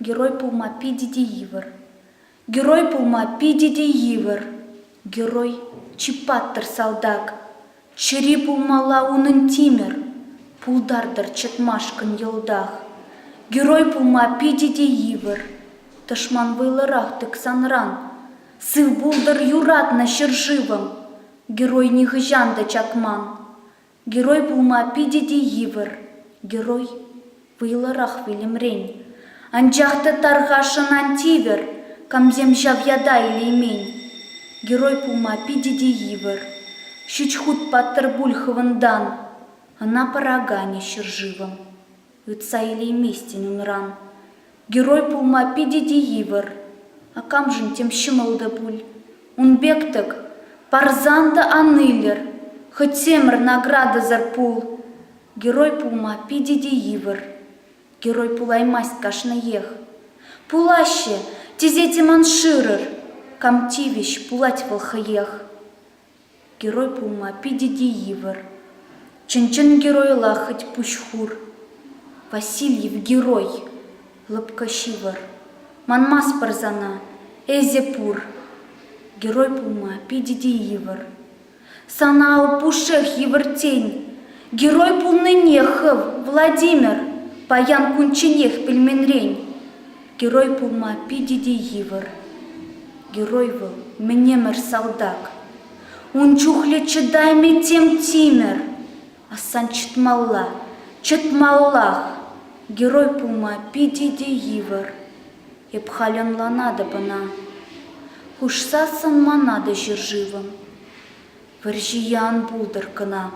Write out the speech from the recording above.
Герой пулма пидиди ивер. Герой пулма пидиди ивер. Герой чипаттыр салдак. Чыри пулмала унын тимер. Пулдардыр чытмашкын йылдах. Герой пулма пидиди ивер. Тышман вылырах тыксанран. Сыл булдыр юратна шыржывым. Герой нихыжанда чакман. Герой пулма пидиди ивер. Герой вылырах вилемрень. Анчахты таргашынан тивер. Камзем жавьяда или имень. Герой пулма пидиди ивер. Щучхут паттыр бульхывындан. Она парагане шыржывым. Ыца или местин унран. Герой пулма пидиди ивер. А камжын тем шымылды буль. Унбектык парзанда анылер. Хоть семр награда зарпул. Герой пулма пидиди ивер. Герой пулаймасть кашны ех. Пулаще тизети маншырыр. Камтивищ пулать волхаех. Герой пулма пидиди ивер. Чын-чын герой лахать пущхур. Васильев герой. Лапкащивер. Манмас парзана. Эзепур. Герой пулма пидиди ивер. Санау пушех евертень. Герой пулнынехов Владимир. Паян кунченех пельменрень. Герой пулма пидиди ивер. Герой был мнемер салдак. Унчухле чедайме тем тимер. Асан чытмаллах. Герой пулма пидиди ивер. Епхален ланада бана. Хушсасан манада жыржывым. Варжиян булдыр кына.